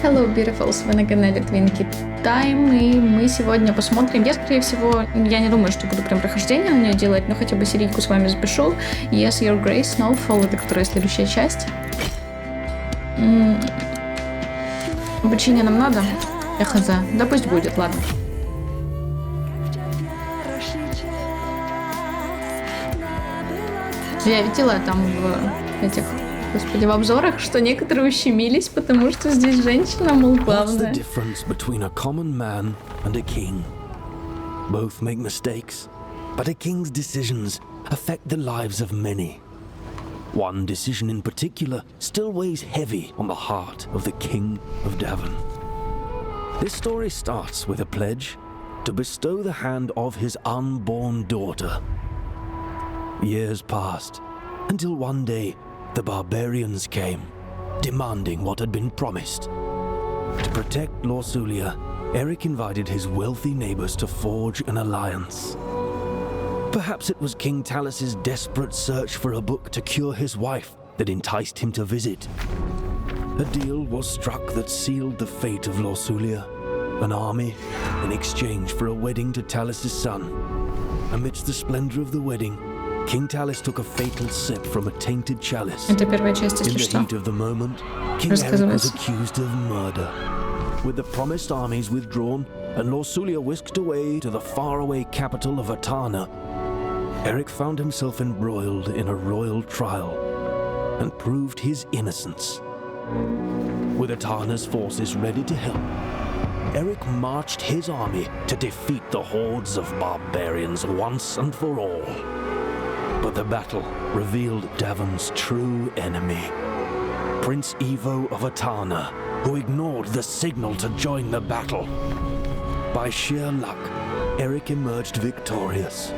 Hello, beautifuls, вы на канале Twinkie Time, и мы сегодня посмотрим, я, скорее всего, я не думаю, что буду прям прохождение на нее делать, но хотя бы серийку с вами запишу. Yes, Your Grace, Snowfall, это которая следующая часть. Обучение нам надо? Я хз. Да пусть будет, ладно. Я видела там в этих, господи, в обзорах, что некоторые ущемились, потому что здесь женщина, мол, главная. What's the difference between a common man and a king? Both make mistakes, but a king's decisions affect the lives of many. One decision in particular still weighs heavy on the heart of the King of Davon. This story starts with a pledge to bestow the hand of his unborn daughter. Years passed, until one day the barbarians came, demanding what had been promised. To protect Lorsulia, Eric invited his wealthy neighbors to forge an alliance. Perhaps it was King Talus's desperate search for a book to cure his wife that enticed him to visit. A deal was struck that sealed the fate of Lorsulia, an army in exchange for a wedding to Talus's son. Amidst the splendor of the wedding, King Talus took a fatal sip from a tainted chalice. Это первая часть, In если the что. heat of the moment, King Eric was accused of murder. With the promised armies withdrawn and Lorsulia whisked away to the faraway capital of Atana, Eric found himself embroiled in a royal trial and proved his innocence. With Atana's forces ready to help, Eric marched his army to defeat the hordes of barbarians once and for all. But the battle revealed Davon's true enemy, Prince Ivo of Atana, who ignored the signal to join the battle. By sheer luck, Eric emerged victorious,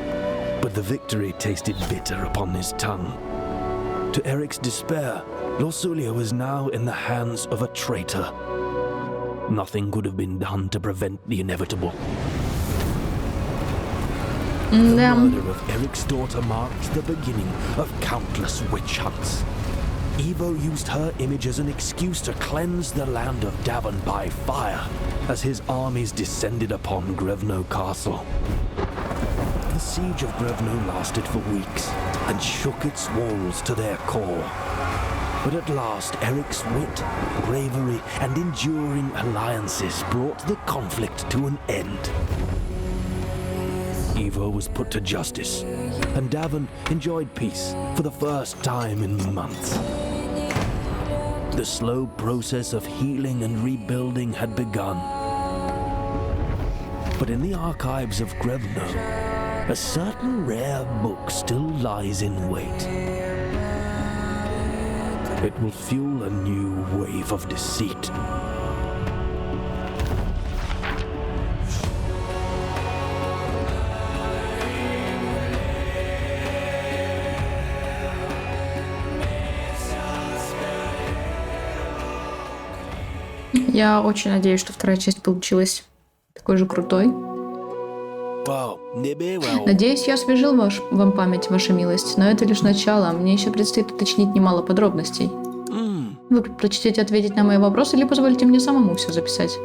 but the victory tasted bitter upon his tongue. To Eric's despair, Lorsulia was now in the hands of a traitor. Nothing could have been done to prevent the inevitable. The murder of Eric's daughter marked the beginning of countless witch hunts. Ivo used her image as an excuse to cleanse the land of Davon by fire as his armies descended upon Grevno Castle. The siege of Grevno lasted for weeks and shook its walls to their core. But at last, Eric's wit, bravery, and enduring alliances brought the conflict to an end. Ivo was put to justice, and Davon enjoyed peace for the first time in months. The slow process of healing and rebuilding had begun. But in the archives of Grevno, a certain rare book still lies in wait. It will fuel a new wave of deceit. Я очень надеюсь, что вторая часть получилась такой же крутой. Надеюсь, я освежил вам память, ваша милость, но это лишь начало. Мне еще предстоит уточнить немало подробностей. Вы предпочтете ответить на мои вопросы или позволите мне самому все записать?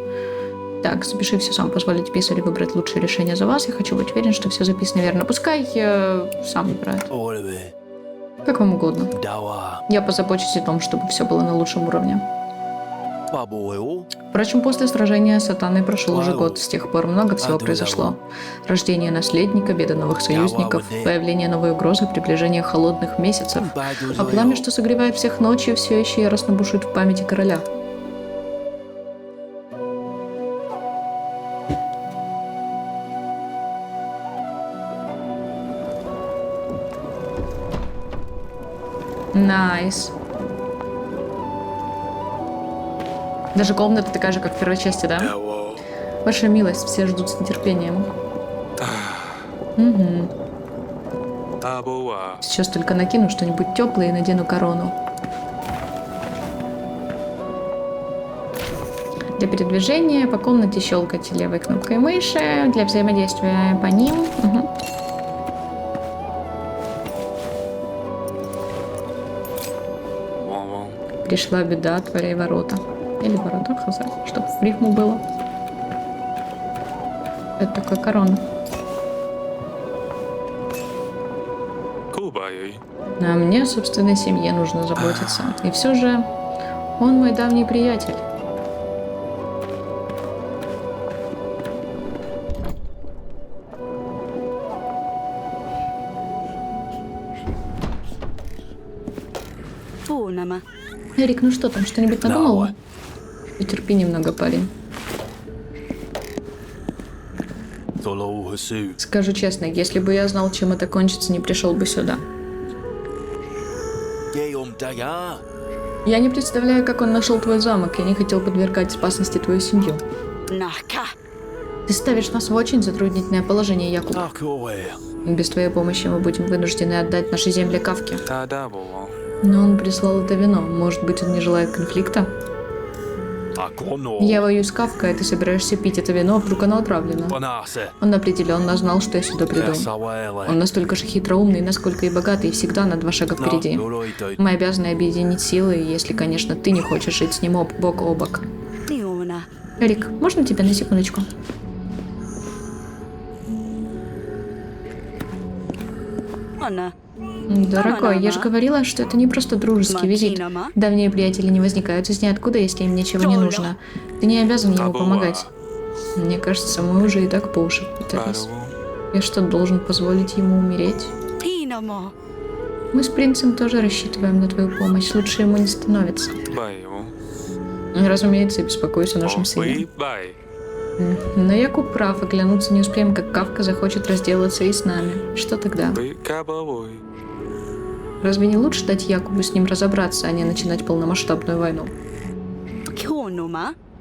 Так, запиши все сам, позволите писарю выбрать лучшее решение за вас. Я хочу быть уверен, что все записано верно. Пускай сам выбирает. Как вам угодно. Я позабочусь о том, чтобы все было на лучшем уровне. Впрочем, после сражения с Атаной прошел уже год. С тех пор много всего произошло. Рождение наследника, беды новых союзников, появление новой угрозы, приближение холодных месяцев. А пламя, что согревает всех ночью, все еще яростно бушует в памяти короля. Найс. Даже комната такая же, как в первой части, да? Ваша милость, все ждут с нетерпением. Угу. Сейчас только накину что-нибудь теплое и надену корону. Для передвижения по комнате щелкайте левой кнопкой мыши. Для взаимодействия по ним. Угу. Пришла беда, отворяй ворота. Или борода, хз, чтобы в рифму было. Это такая корона. А мне о собственной семье нужно заботиться. И все же он мой давний приятель. Эрик, ну что там, что-нибудь надумал? Потерпи немного, парень. Скажу честно, если бы я знал, чем это кончится, не пришел бы сюда. Я не представляю, как он нашел твой замок. Я не хотел подвергать опасности твою семью. Ты ставишь нас в очень затруднительное положение, Якуб. Без твоей помощи мы будем вынуждены отдать наши земли Кавке. Но он прислал это вино. Может быть, он не желает конфликта? Я воюю с Кавкой, а ты собираешься пить это вино, вдруг оно отравлено. Он определенно знал, что я сюда приду. Он настолько же хитроумный, насколько и богатый, и всегда на 2 шага впереди. Мы обязаны объединить силы, если, конечно, ты не хочешь жить с ним бок о бок. Эрик, можно тебя на секундочку? Дорогой, я же говорила, что это не просто дружеский визит. Давние приятели не возникают из ниоткуда, если им ничего не нужно. Ты не обязан ему помогать. Мне кажется, мы уже и так по уши пытались. Я что, должен позволить ему умереть? Мы с принцем тоже рассчитываем на твою помощь. Лучше ему не становится. Разумеется, я беспокоюсь о нашем сыне. Но Якуб прав, и клянуться не успеем, как Кавка захочет разделаться и с нами. Что тогда? Разве не лучше дать Якубу с ним разобраться, а не начинать полномасштабную войну?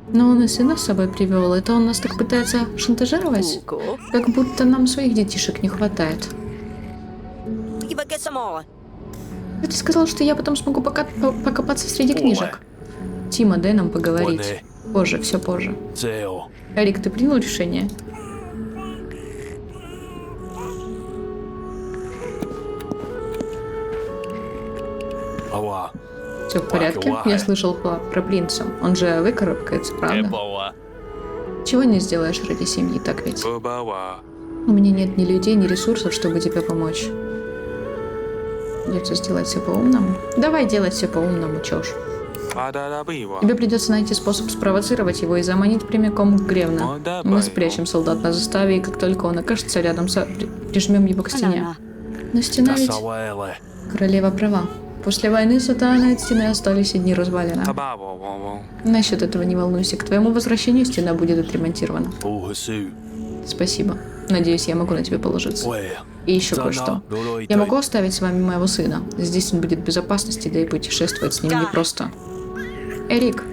Но он и сына с собой привел. Это он нас так пытается шантажировать? Как будто нам своих детишек не хватает. Ты сказал, что я потом смогу покопаться среди книжек. Тима, дай нам поговорить. Позже, все позже. Эрик, ты принял решение? Все в порядке? Я слышал про принца. Он же выкарабкается, правда? Чего не сделаешь ради семьи, так ведь? У меня нет ни людей, ни ресурсов, чтобы тебе помочь. Придется сделать все по-умному. Давай делать все по-умному, чё ж. Тебе придется найти способ спровоцировать его и заманить прямиком к Гревна. Мы спрячем солдат на заставе, и как только он окажется рядом, прижмем его к стене. Но стена ведь... Королева права. После войны Сатана от стены остались одни развалины. Насчет этого не волнуйся. К твоему возвращению стена будет отремонтирована. Спасибо. Надеюсь, я могу на тебя положиться. И еще кое-что. Я могу оставить с вами моего сына. Здесь он будет в безопасности, да и путешествовать с ним непросто. Эрик.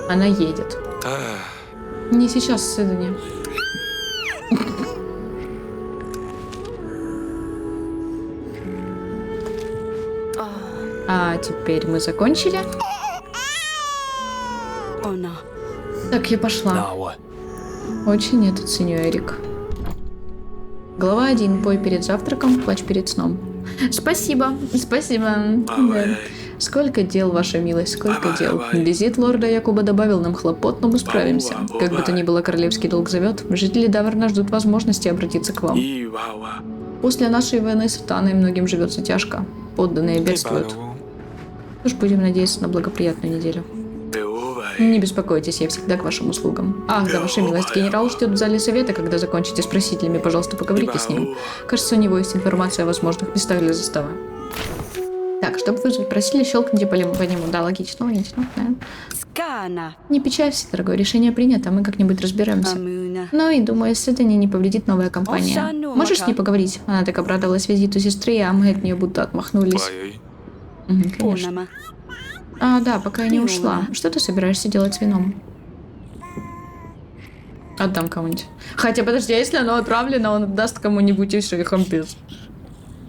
Она едет. Не сейчас, Сидни. А теперь мы закончили? Так, я пошла. Очень это ценю, Эрик. Глава 1. Пой перед завтраком, плачь перед сном. Спасибо, спасибо. Да. Сколько дел, ваша милость, сколько дел. Визит лорда Якуба добавил нам хлопот, но мы справимся. Как бы то ни было, королевский долг зовет. Жители Даверна ждут возможности обратиться к вам. После нашей войны с Таной многим живется тяжко. Подданные бедствуют. Уж будем надеяться на благоприятную неделю. Не беспокойтесь, я всегда к вашим услугам. Ах, да, ваша милость, генерал ждет в зале совета, когда закончите с просителями, пожалуйста, поговорите с ним. Кажется, у него есть информация о возможных местах для заставы. Так, чтобы вызвать просили, щелкните по нему. Да, логично, да. Не печалься, дорогое, решение принято, мы как-нибудь разберемся. Ну и думаю, с этой не повредит новая компания. Можешь с ней поговорить? Она так обрадовалась визиту сестры, а мы от нее будто отмахнулись. Угу, конечно. А, да, пока я не ушла. Что ты собираешься делать с вином? Отдам кому-нибудь. Хотя, подожди, а если оно отравлено, он отдаст кому-нибудь, и все, и хампис.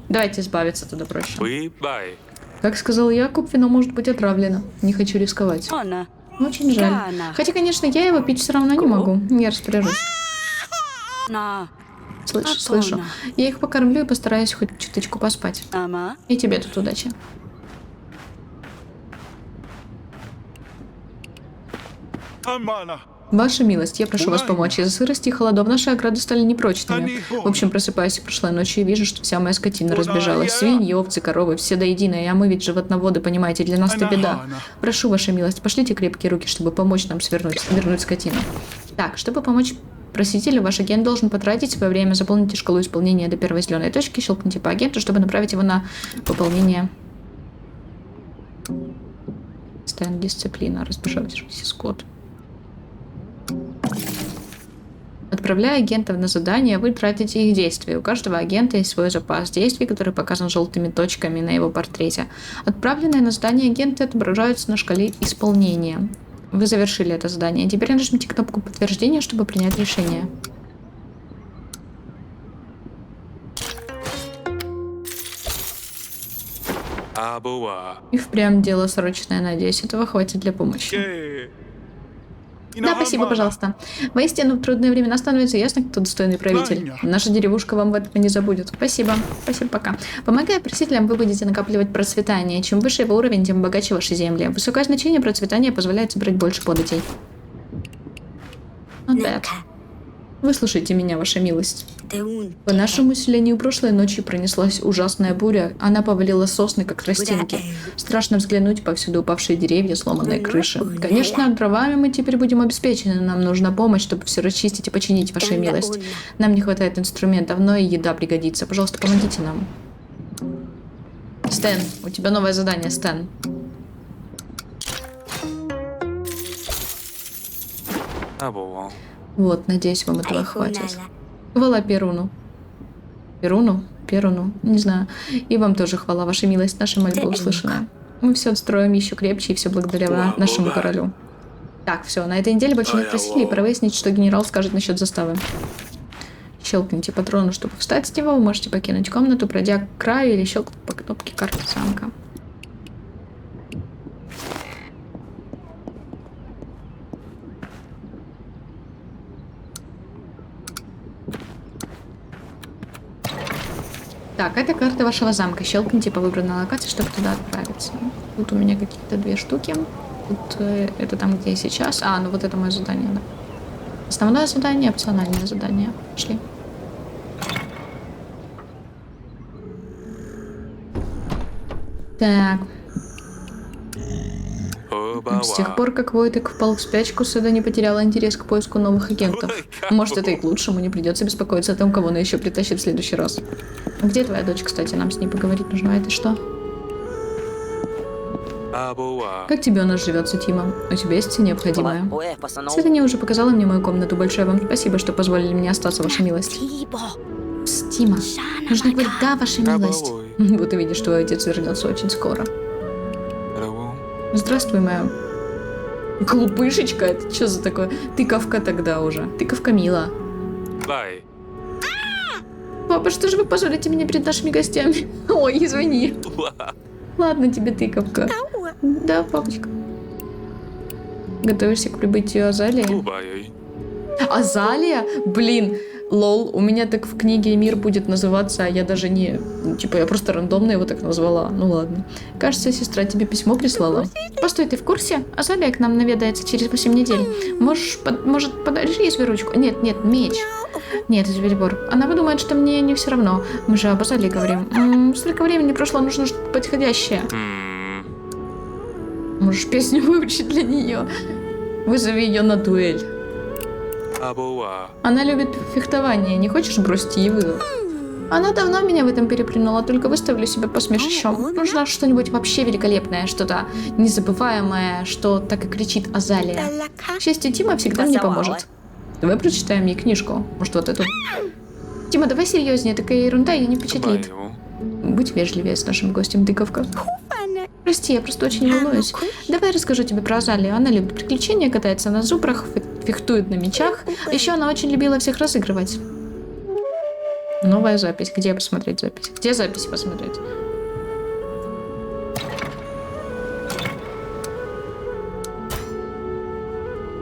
Давайте избавиться тогда проще. Как сказал Якуб, вино может быть отравлено. Не хочу рисковать. Очень жаль. Хотя, конечно, я его пить все равно не могу. Я распоряжусь. Слышу. Я их покормлю и постараюсь хоть чуточку поспать. И тебе тут удачи. Ваша милость, я прошу вас помочь. Из-за сырости и холодов наши ограды стали непрочными. В общем, просыпаюсь прошлой ночью и вижу, что вся моя скотина разбежалась. Свиньи, овцы, коровы, все до единой. А мы ведь животноводы, понимаете, для нас это беда. Прошу, ваша милость, пошлите крепкие руки, чтобы помочь нам вернуть скотину. Так, чтобы помочь просителю, ваш агент должен потратить свое время, заполните шкалу исполнения до первой зеленой точки, щелкните по агенту, чтобы направить его на выполнение. Стэн, дисциплина, разбежавшийся скот. Отправляя агентов на задание, вы тратите их действия. У каждого агента есть свой запас действий, который показан желтыми точками на его портрете. Отправленные на задание агенты отображаются на шкале исполнения. Вы завершили это задание. Теперь нажмите кнопку подтверждения, чтобы принять решение. И впрямь дело срочное, надеюсь, этого хватит для помощи. Да, спасибо, пожалуйста. Воистину, в трудные времена становится ясно, кто достойный правитель. Наша деревушка вам в этом не забудет. Спасибо. Спасибо, пока. Помогая просителям, вы будете накапливать процветание. Чем выше его уровень, тем богаче ваши земли. Высокое значение процветания позволяет собрать больше податей. Выслушайте меня, ваша милость. По нашему селению прошлой ночью пронеслась ужасная буря. Она повалила сосны, как тростинки. Страшно взглянуть, повсюду упавшие деревья, сломанные крыши. Конечно, дровами мы теперь будем обеспечены. Нам нужна помощь, чтобы все расчистить и починить, ваша милость. Нам не хватает инструментов, но и еда пригодится. Пожалуйста, помогите нам. Стэн, у тебя новое задание, Стэн. Вот, надеюсь, вам этого хватит. Хвала Перуну. Перуну, не знаю. И вам тоже хвала, ваша милость, наша мольба услышана. Мы все строим еще крепче, и все благодаря нашему королю. Так, все, на этой неделе больше нет просителей. Пора выяснить, что генерал скажет насчет заставы. Щелкните патрону, чтобы встать с него. Вы можете покинуть комнату, пройдя к краю или щелкнуть по кнопке карты замка. Так, это карта вашего замка. Щелкните по выбранной локации, чтобы туда отправиться. Тут у меня какие-то 2 штуки. Тут это там, где я сейчас. А, ну вот это мое задание, да. Основное задание, опциональное задание. Пошли. Так. С тех пор, как Войтек впал в спячку, Сэда не потеряла интерес к поиску новых агентов. Может, это и к лучшему, не придется беспокоиться о том, кого она еще притащит в следующий раз. Где твоя дочь, кстати? Нам с ней поговорить нужно. А это что? Как тебе у нас живется, Тима? У тебя есть все необходимое? Сэда уже показала мне мою комнату. Большое вам спасибо, что позволили мне остаться, ваша милость. Тима, нужно говорить «да, ваша милость». Вот и видишь, твой отец вернется очень скоро. Здравствуй, моя глупышечка. Это что за такое? Тыковка тогда уже. Тыковка Мила. Папа, что же вы позорите меня перед нашими гостями? Ой, извини. Ладно тебе, тыковка. Да, папочка. Готовишься к прибытию Азалии? Азалия? Блин, лол, у меня так в книге «Мир» будет называться, а я даже не... Типа, я просто рандомно его так назвала. Ну ладно. Кажется, сестра тебе письмо прислала. Постой, ты в курсе? Азалия к нам наведается через 8 недель. Может, подаришь зверушку? Нет, меч. Нет, зверебор. Она подумает, что мне не все равно. Мы же об Азалии говорим. Столько времени прошло, нужно что-то подходящее. Можешь песню выучить для нее. Вызови ее на дуэль. Она любит фехтование. Не хочешь бросить ей вызов? Она давно меня в этом переплюнула, только выставлю себя посмешищем. Нужно что-нибудь вообще великолепное, что-то незабываемое, что так и кричит Азалия. К счастью, Тима всегда мне поможет. Давай прочитаем ей книжку. Может, вот эту? Тима, давай серьезнее, такая ерунда ее не впечатлит. Будь вежливее с нашим гостем, тыковка. Прости, я просто очень волнуюсь. Давай расскажу тебе про Азалию. Она любит приключения, катается на зубрах, фехтует на мечах. Еще она очень любила всех разыгрывать. Новая запись. Где посмотреть запись? Где запись посмотреть?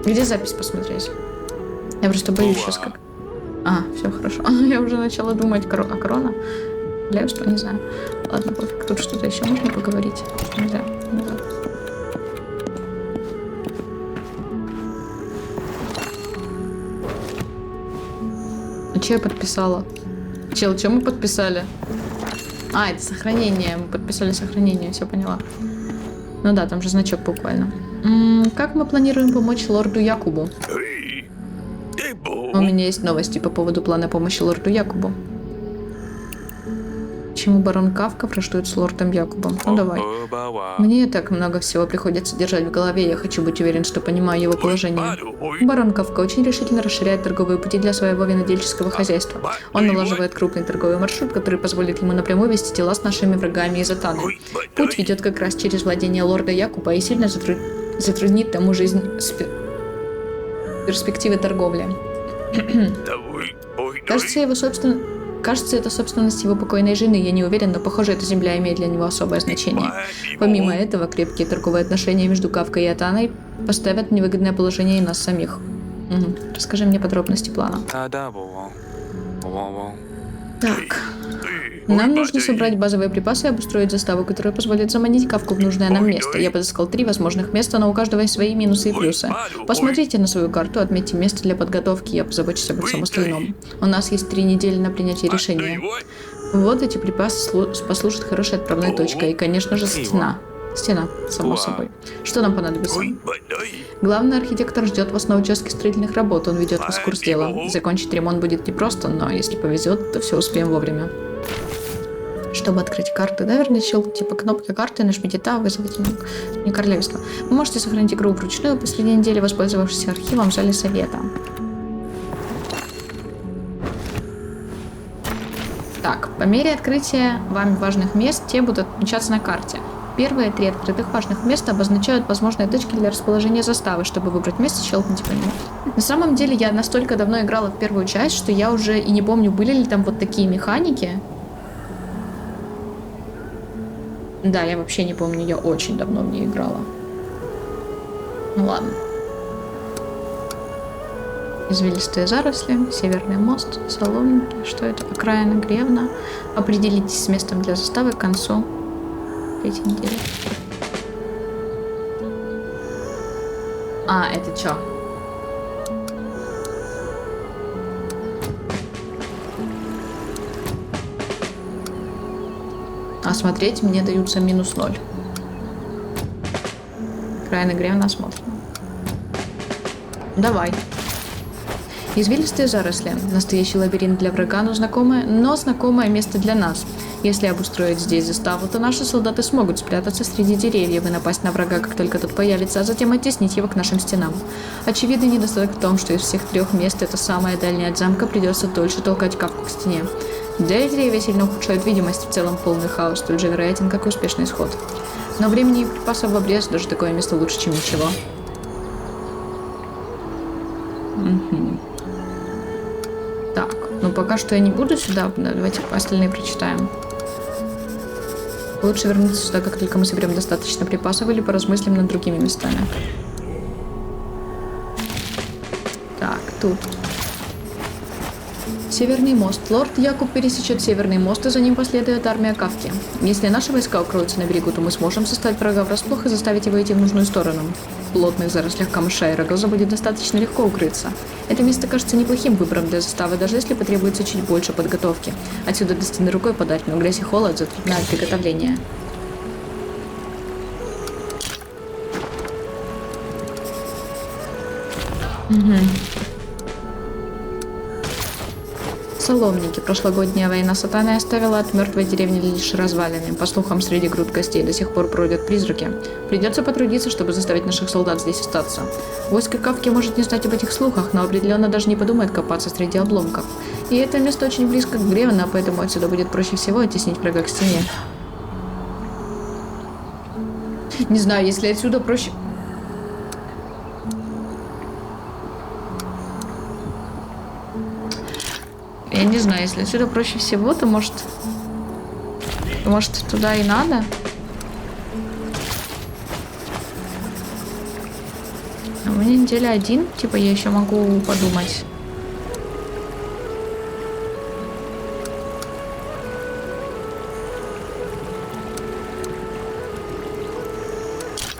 Где запись посмотреть? Я просто боюсь сейчас как... А, все хорошо. Я уже начала думать, корона? Для что? Не знаю. Ладно, пофиг. Тут что-то еще можно поговорить? Нельзя. Че я подписала? Чел, что мы подписали? А, это сохранение. Мы подписали сохранение, все поняла. Ну да, там же значок буквально. Как мы планируем помочь лорду Якубу? У меня есть новости по поводу плана помощи лорду Якубу. Почему барон Кавка враждует с лордом Якубом? Ну давай. Мне так много всего приходится держать в голове, я хочу быть уверен, что понимаю его положение. Барон Кавка очень решительно расширяет торговые пути для своего винодельческого хозяйства. Он налаживает крупный торговый маршрут, который позволит ему напрямую вести дела с нашими врагами из Атаны. Путь ведет как раз через владение лорда Якуба и сильно затруднит тому жизнь с перспективы торговли. Кажется, это собственность его покойной жены, я не уверен, но похоже, эта земля имеет для него особое значение. Помимо этого, крепкие торговые отношения между Кавкой и Атаной поставят в невыгодное положение и нас самих. Расскажи мне подробности плана. Так. Нам нужно собрать базовые припасы и обустроить заставу, которая позволит заманить Кавку в нужное нам место. Я подыскал 3 возможных места, но у каждого есть свои минусы и плюсы. Посмотрите на свою карту, отметьте место для подготовки, я позабочусь обо всем остальном. У нас есть 3 недели на принятие решения. Вот эти припасы послужат хорошей отправной точкой. И, конечно же, стена. Стена, само собой. Что нам понадобится? Главный архитектор ждет вас на участке строительных работ, он ведет вас в курс дела. Закончить ремонт будет непросто, но если повезет, то все успеем вовремя. Чтобы открыть карты, да, вернее, типа кнопки карты, нажмите Tab, вызовите не королевство. Вы можете сохранить игру вручную последней недели, воспользовавшись архивом в зале совета. Так, по мере открытия вами важных мест, те будут отмечаться на карте. Первые 3 открытых важных места обозначают возможные точки для расположения заставы. Чтобы выбрать место, щелкните по нему. На самом деле, я настолько давно играла в первую часть, что я уже и не помню, были ли там вот такие механики. Да, я вообще не помню, я очень давно в ней играла. Ну ладно. Извилистые заросли, северный мост, соломники. Что это? Окраина Гревна. Определитесь с местом для заставы к концу 3-й недели. А, это чё? Осмотреть мне даются -0. Окраина Гревна осмотрим. Давай. Извилистые заросли. Настоящий лабиринт для врага, но знакомое место для нас. Если обустроить здесь заставу, то наши солдаты смогут спрятаться среди деревьев и напасть на врага, как только тот появится, а затем оттеснить его к нашим стенам. Очевидный недостаток в том, что из всех 3 мест это самое дальнее от замка, придется дольше толкать Кавку к стене. Деревья сильно ухудшают видимость, в целом полный хаос, столь же вероятен, как и успешный исход. Но времени и припасов в обрез, даже такое место лучше, чем ничего. Так, ну пока что я не буду сюда, давайте остальные прочитаем. Лучше вернуться сюда, как только мы соберем достаточно припасов, или поразмыслим над другими местами. Так, тут. Северный мост. Лорд Якуб пересечет Северный мост, и за ним последует армия Кавки. Если наши войска укроются на берегу, то мы сможем застать врага врасплох и заставить его идти в нужную сторону. В плотных зарослях камыша и рогоза будет достаточно легко укрыться. Это место кажется неплохим выбором для заставы, даже если потребуется чуть больше подготовки. Отсюда до стены рукой подать, но грязь и холод затрудняют приготовление. Соломники. Прошлогодняя война с Атаной оставила от мертвой деревни лишь развалины. По слухам, среди груд костей до сих пор бродят призраки. Придется потрудиться, чтобы заставить наших солдат здесь остаться. Войско Кавки может не знать об этих слухах, но определенно даже не подумает копаться среди обломков. И это место очень близко к Гревну, поэтому отсюда будет проще всего оттеснить врага к стене. Не знаю, если отсюда проще... Я не знаю, если отсюда проще всего, то может туда и надо. А у меня неделя 1, типа я еще могу подумать.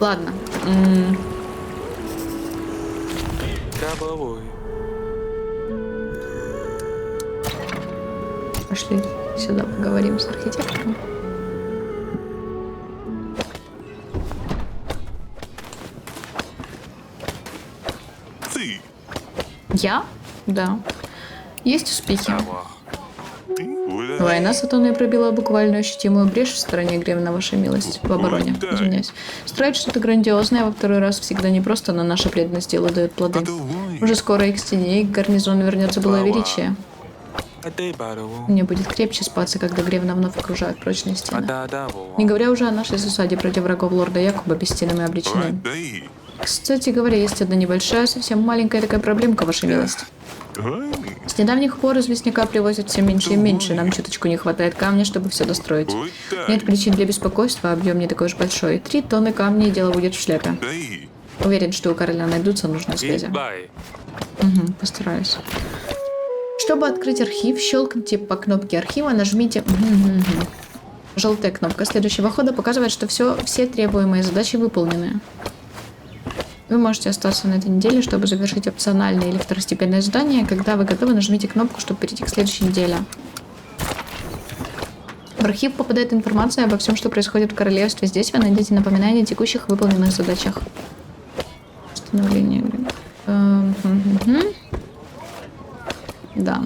Ладно. Пошли сюда поговорим с архитектором. Я? Да. Есть успехи. Война с Атоной пробила буквально ощутимую брешь в стороне Гревна, ваша милость. В обороне, извиняюсь. Строить что-то грандиозное во второй раз всегда непросто, но наша преданность делу дает плоды. Уже скоро и к стене, и к гарнизону вернется былое величие. Мне будет крепче спаться, когда Гревна вновь окружают прочные стены. Не говоря уже о нашей засаде против врагов лорда Якуба, без стены мы обречены. Кстати говоря, есть одна небольшая, совсем маленькая такая проблемка, ваша милость. С недавних пор известняка привозят все меньше и меньше. Нам чуточку не хватает камня, чтобы все достроить. Нет причин для беспокойства, объем не такой уж большой. 3 тонны камня, и дело будет в шляпе. Уверен, что у короля найдутся нужные связи. Угу, постараюсь. Чтобы открыть архив, щелкните по кнопке архива, нажмите... Желтая кнопка следующего хода показывает, что все требуемые задачи выполнены. Вы можете остаться на этой неделе, чтобы завершить опциональное или второстепенное задание. Когда вы готовы, нажмите кнопку, чтобы перейти к следующей неделе. В архив попадает информация обо всем, что происходит в королевстве. Здесь вы найдете напоминания о текущих выполненных задачах. Установление. Да.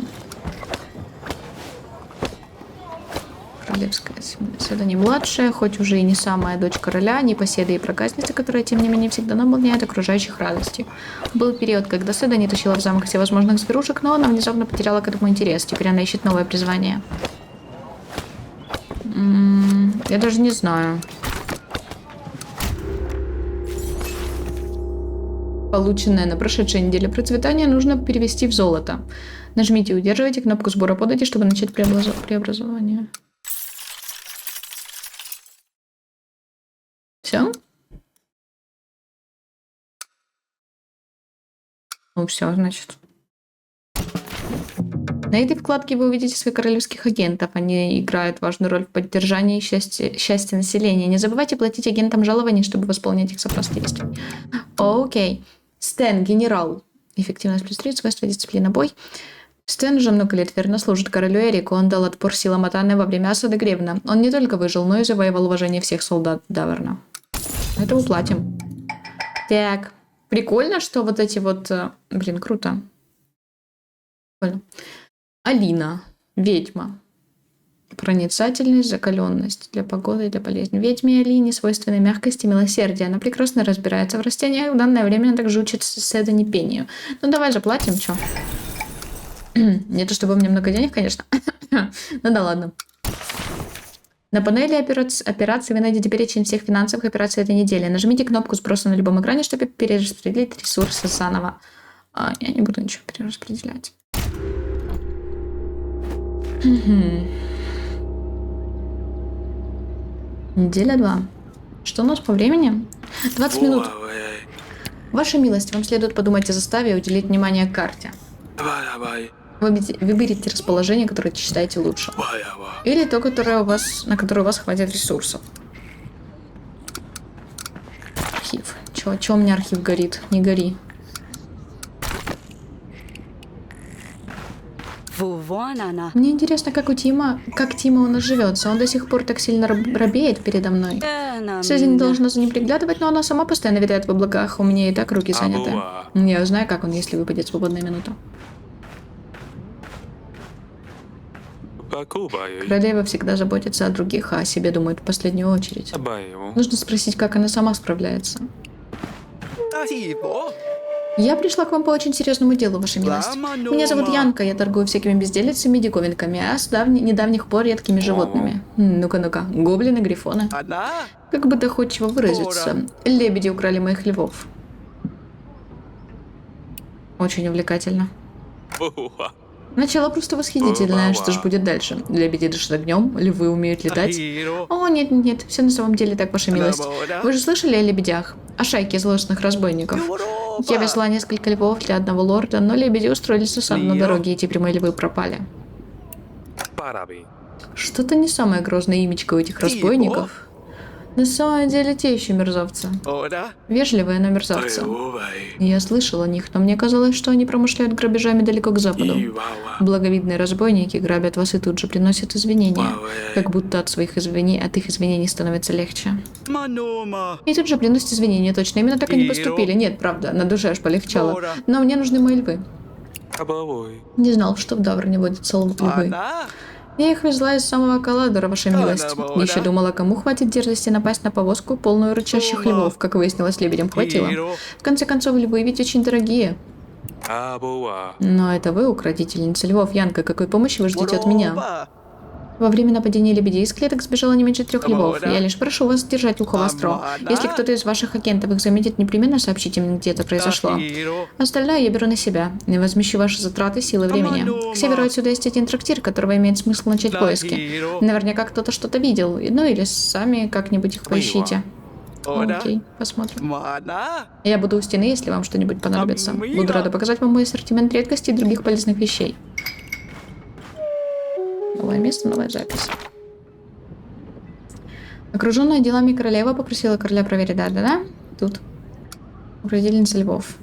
Королевская Седани младшая, хоть уже и не самая дочь короля, непоседа и проказница, которая, тем не менее, всегда наполняет окружающих радостью. Был период, когда Седани тащила в замок всевозможных зверушек, но она внезапно потеряла к этому интерес. Теперь она ищет новое призвание. Я даже не знаю. Полученное на прошедшей неделе процветание нужно перевести в золото. Нажмите и удерживайте кнопку сбора подати, чтобы начать преобразование. Все? Ну все, значит. На этой вкладке вы увидите своих королевских агентов. Они играют важную роль в поддержании счастья населения. Не забывайте платить агентам жалований, чтобы восполнять их запас действий. Окей. Стэн, генерал. Эффективность плюс 3, свойства дисциплина, бой. Стэн уже много лет верно служит королю Эрику. Он дал отпор силам Атаны во время осады Гревна. Он не только выжил, но и завоевал уважение всех солдат Даверна. Это уплатим. Так. Прикольно, что вот эти вот... Блин, круто. Прикольно. Алина. Ведьма. Проницательность, закаленность для погоды и для болезни. Ведьме Алине свойственны мягкость и милосердие. Она прекрасно разбирается в растениях. В данное время она также учится Седани пению. Ну давай заплатим, чё? Не то чтобы у меня много денег, конечно. Ну да ладно. На панели операций вы найдете перечень всех финансовых операций этой недели. Нажмите кнопку сброса на любом экране, чтобы перераспределить ресурсы заново. Я не буду ничего перераспределять. Неделя 2. Что у нас по времени? 20 минут. Ваша милость, вам следует подумать о заставе и уделить внимание карте. Выберите расположение, которое считаете лучше. Или то, на которое у вас хватит ресурсов. Архив. Чё у меня архив горит? Не гори. Мне интересно, как Тима у нас живется. Он до сих пор так сильно робеет передо мной. Сезин должна за ним приглядывать, но она сама постоянно витает в облаках. У меня и так руки заняты. Я узнаю, как он, если выпадет свободная минута. Королева всегда заботится о других, а о себе думает в последнюю очередь. Нужно спросить, как она сама справляется. Я пришла к вам по очень серьезному делу, ваша милость. Меня зовут Янка, я торгую всякими безделицами и диковинками, а с недавних пор редкими животными. Ну-ка, гоблины, грифоны. Как бы доходчиво выразиться. Лебеди украли моих львов. Очень увлекательно. Начало просто восхитительное. Что же будет дальше? Лебеди дышат огнем, львы умеют летать. О, нет, все на самом деле так, ваша милость. Вы же слышали о лебедях? О шайке злостных разбойников? Я везла несколько львов для одного лорда, но лебеди устроили засаду на дороге, и теперь мои львы пропали. Что-то не самое грозное имечко у этих разбойников. На самом деле те еще мерзавцы. Вежливые, но мерзавцы. Я слышал о них, но мне казалось, что они промышляют грабежами далеко к западу. Благовидные разбойники грабят вас и тут же приносят извинения. Как будто от их извинений становится легче. И тут же приносят извинения, точно. Именно так они поступили. Нет, правда, на душе аж полегчало. Но мне нужны мои львы. Не знал, что в Даврне водятся львы. Я их везла из самого Каладора, ваша милость. Еще думала, кому хватит дерзости напасть на повозку, полную рычащих львов. Как выяснилось, лебедям хватило. В конце концов, львы ведь очень дорогие. Но это вы, укротительница львов, Янка. Какой помощи вы ждете от меня? Во время нападения лебедей из клеток сбежало не меньше 3 львов. Я лишь прошу вас держать ухо востро. Если кто-то из ваших агентов их заметит, непременно сообщите мне, где это произошло. Остальное я беру на себя. И возмещу ваши затраты, силы, времени. К северу отсюда есть один трактир, которого имеет смысл начать поиски. Наверняка кто-то что-то видел. Ну или сами как-нибудь их поищите. Окей, посмотрим. Я буду у стены, если вам что-нибудь понадобится. Буду рада показать вам мой ассортимент редкостей и других полезных вещей. Новое место, новая запись. Окруженная делами королева попросила короля проверить, да. Тут. Укротительница львов.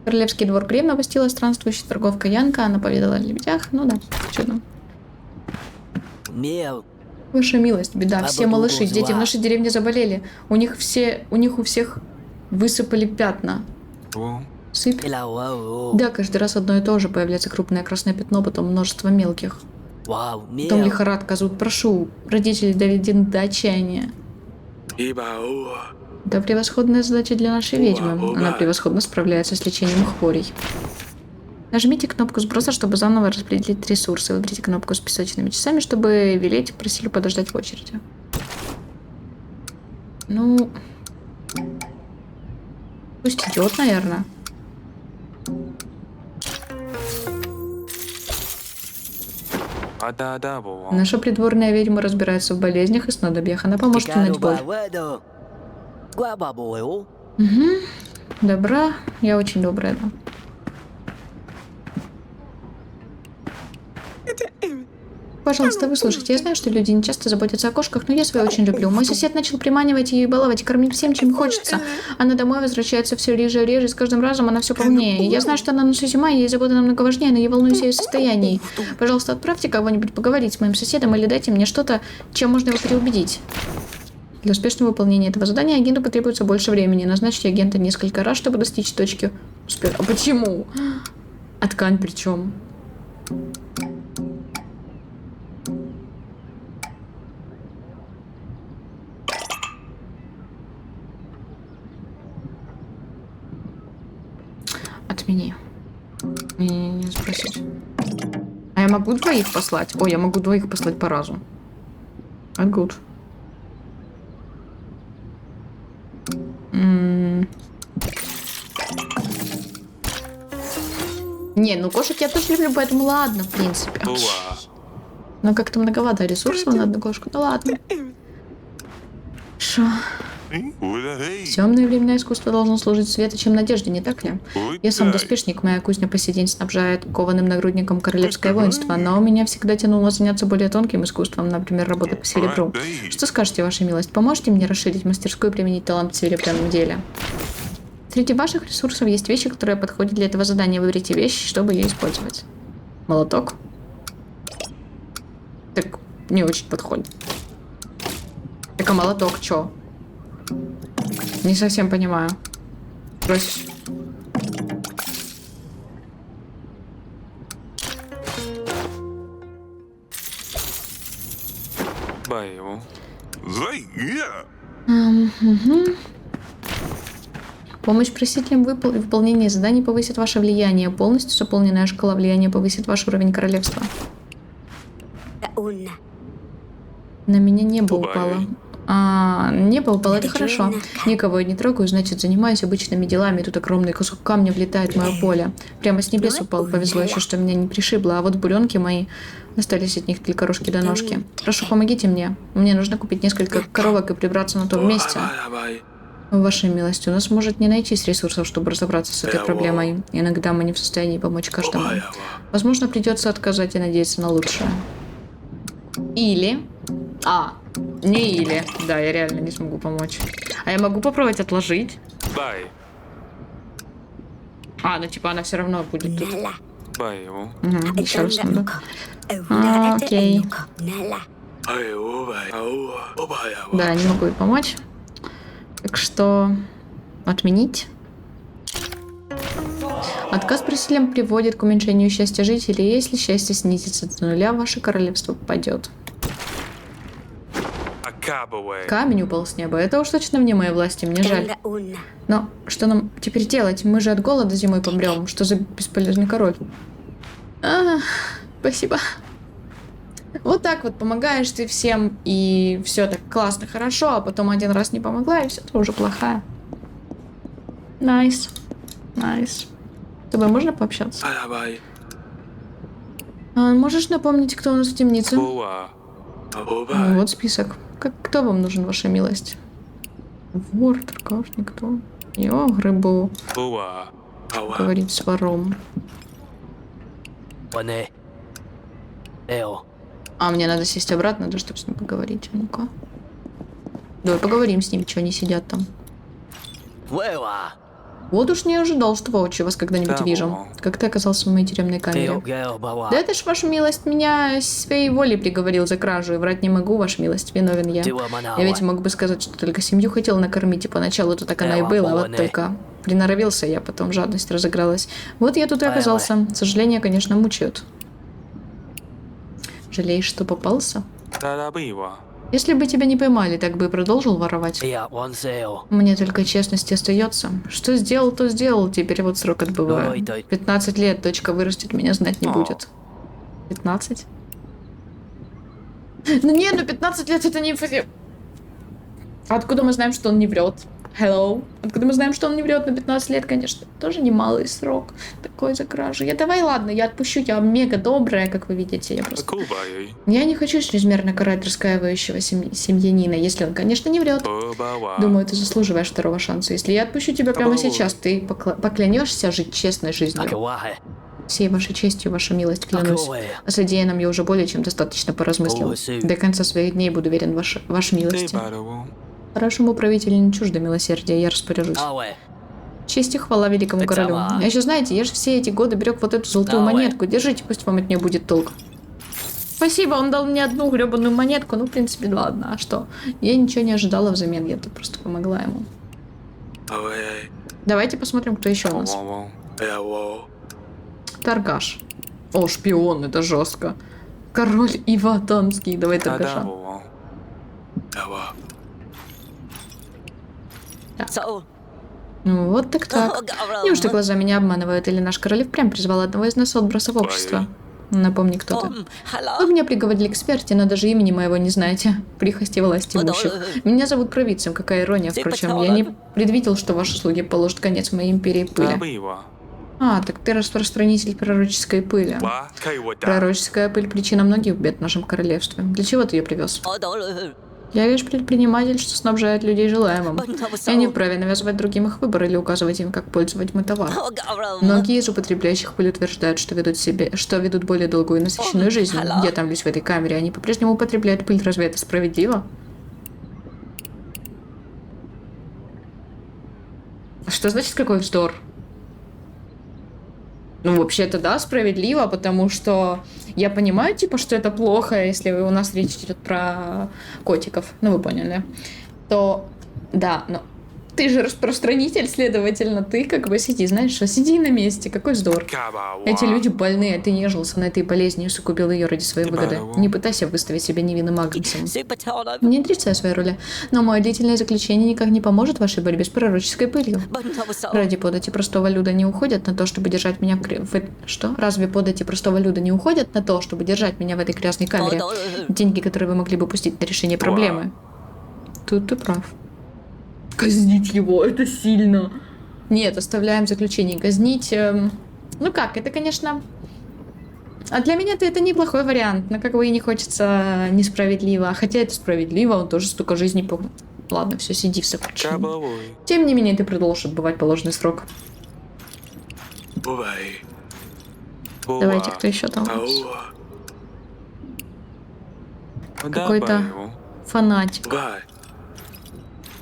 Королевский двор гребно посетила странствующая торговка Янка. Она поведала о лебедях. Ну да, чудно. Ваша милость, беда. Все малыши, дети в нашей деревне заболели. У них у всех высыпали пятна. Сыпь. Да, каждый раз одно и то же. Появляется крупное красное пятно, потом множество мелких. Потом лихорадка, зовут, прошу, родители доведены до отчаяния. Это превосходная задача для нашей ведьмы. Она превосходно справляется с лечением хворей. Нажмите кнопку сброса, чтобы заново распределить ресурсы. Выберите кнопку с песочными часами, чтобы велеть просили подождать в очереди. Ну... Пусть идет, наверное. Наша придворная ведьма разбирается в болезнях и снадобьях. Она поможет унять боль. Угу. Добра. Я очень добрая, да. Пожалуйста, выслушайте. Я знаю, что люди не часто заботятся о кошках, но я свою очень люблю. Мой сосед начал приманивать ее и баловать, и кормить всем, чем хочется. Она домой возвращается все реже и реже, и с каждым разом она все полнее. Я знаю, что она на зима, и ей забота намного важнее, но я волнуюсь о ее состоянии. Пожалуйста, отправьте кого-нибудь поговорить с моим соседом или дайте мне что-то, чем можно его переубедить. Для успешного выполнения этого задания агенту потребуется больше времени. Назначьте агента несколько раз, чтобы достичь точки успеха. А почему? А ткань причем? Отмени. Не спросить. А я могу двоих послать? Ой, я могу двоих послать по разу. Good. Не, ну кошек я тоже люблю, поэтому ладно, в принципе. Но как-то многовато ресурсов на одну кошку. Ну ладно. Шо? Темное временное искусство должно служить светочем надежде, не так ли? Я сам доспешник, моя кузня по сей день снабжает кованым нагрудником королевское воинство, но меня всегда тянуло заняться более тонким искусством, например, работой по серебру. Что скажете, ваша милость, поможете мне расширить мастерскую и применить талант в серебряном деле? Среди ваших ресурсов есть вещи, которые подходят для этого задания. Выберите вещь, чтобы ее использовать. Молоток. Так, не очень подходит. Так, а молоток чё? Не совсем понимаю. Брось. Помощь просителям в выполнении заданий повысит ваше влияние. Полностью заполненная шкала влияния повысит ваш уровень королевства. На меня небо упало. Небо упало, это хорошо. Никого я не трогаю, значит, занимаюсь обычными делами. Тут огромный кусок камня влетает в мое поле. Прямо с небес упал. Повезло еще, что меня не пришибло. А вот буренки мои, остались от них только рожки до ножки. Прошу, помогите мне. Мне нужно купить несколько коровок и прибраться на том месте. Ваша милость, у нас может не найтись ресурсов, чтобы разобраться с этой проблемой. Иногда мы не в состоянии помочь каждому. Возможно, придется отказать и надеяться на лучшее. Или А, не или. Да, я реально не смогу помочь. А я могу попробовать отложить? Бай. А, ну типа она все равно будет тут. Бай. Угу, еще раз надо. Окей. Да, не могу ей помочь. Так что отменить. Отказ просителям приводит к уменьшению счастья жителей. Если счастье снизится до нуля, ваше королевство попадет. Камень упал с неба. Это уж точно вне моей власти, мне жаль. Но что нам теперь делать? Мы же от голода зимой помрем. Что за бесполезный король? Спасибо. Вот так вот помогаешь ты всем, и все так классно, хорошо, а потом один раз не помогла, и все, ты уже плохая. Найс. Найс. С тобой можно пообщаться? Можешь напомнить, кто у нас в темнице? Вот список. Кто вам нужен, ваша милость? Вор, торговец, никто. Йо, рыбу. Говорить с вором. А мне надо сесть обратно, да, чтобы с ним поговорить. Ну-ка. Давай поговорим с ним, что они сидят там. Вот уж не ожидал, что воочию вас когда-нибудь вижу. Как ты оказался в моей тюремной камере? Да это ж, ваша милость, меня своей волей приговорил за кражу, и врать не могу, ваша милость, виновен я. Я ведь мог бы сказать, что только семью хотел накормить, и поначалу-то так она и была, вот только приноровился я, потом жадность разыгралась. Вот я тут и оказался. Сожаления, конечно, мучают. Жалеешь, что попался? Если бы тебя не поймали, так бы и продолжил воровать. Мне только честности остается. Что сделал, то сделал. Теперь вот срок отбываю. 15 лет, дочка вырастет, меня знать не будет. 15? Ну не, 15 лет это не... Откуда мы знаем, что он не врет? Hello? Откуда мы знаем, что он не врет на 15 лет, конечно, тоже немалый срок такой за кражу. Давай, ладно, я отпущу тебя, мега добрая, как вы видите. Я не хочу чрезмерно карать раскаивающего семьянина, если он, конечно, не врет. Думаю, ты заслуживаешь второго шанса. Если я отпущу тебя прямо сейчас, ты поклянешься жить честной жизнью. Всей вашей честью, ваша милость, клянусь. О содеянном я уже более чем достаточно поразмыслил. До конца своих дней буду верен вашей милости. Хорошему правителю не чуждо милосердия, я распоряжусь. Честь и хвала великому королю. А еще знаете, я же все эти годы берег вот эту золотую монетку. Держите, пусть вам от нее будет толк. Спасибо, он дал мне одну гребаную монетку. Ну, в принципе, ладно, а что? Я ничего не ожидала взамен, я тут просто помогла ему. Давайте посмотрим, кто еще у нас. Торгаш. О, шпион, это жестко. Король Иватанский. Давай торгаша. Ну, вот так. Неужто глаза меня обманывают, или наш король впрямь призвал одного из нас отбросов общества? Напомни, кто ты. Вы меня приговорили к смерти, но даже имени моего не знаете. Прихости власти имущих. Меня зовут провидцем, какая ирония. Впрочем, я не предвидел, что ваши слуги положат конец моей империи пыли. А, так ты распространитель пророческой пыли. Пророческая пыль – причина многих бед в нашем королевстве. Для чего ты ее привез? Я лишь предприниматель, что снабжает людей желаемым. Я не вправе навязывать другим их выбор или указывать им, как пользовать мой товар. Многие из употребляющих пыль утверждают, что ведут более долгую и насыщенную жизнь. Я томлюсь в этой камере, они по-прежнему употребляют пыль. Разве это справедливо? Что значит какой вздор? Ну, вообще-то, да, справедливо, потому что я понимаю, типа, что это плохо, если у нас речь идет про котиков, ну, вы поняли, то, да, но ты же распространитель, следовательно, ты как бы сиди, знаешь, что сиди на месте, какой вздор. Эти люди больные, а ты нежился на этой болезни и усугубил ее ради своей выгоды. Не пытайся выставить себя невинным агнцем. Не отрицай своей роли, но мое длительное заключение никак не поможет вашей борьбе с пророческой пылью. Ради подати простого люда не уходят на то, чтобы держать меня Что? Разве подати простого люда не уходят на то, чтобы держать меня в этой грязной камере? Деньги, которые вы могли бы пустить на решение проблемы. Тут ты прав. Казнить его, это сильно. Нет, оставляем заключение. Казнить... Ну как, это, конечно... А для меня-то это неплохой вариант. Но как бы и не хочется несправедливо. Хотя это справедливо, он тоже столько жизней... Ладно, все, сиди в заключении. Тем не менее, ты продолжишь отбывать положенный срок. Давайте, кто еще там? Какой-то Фанатик.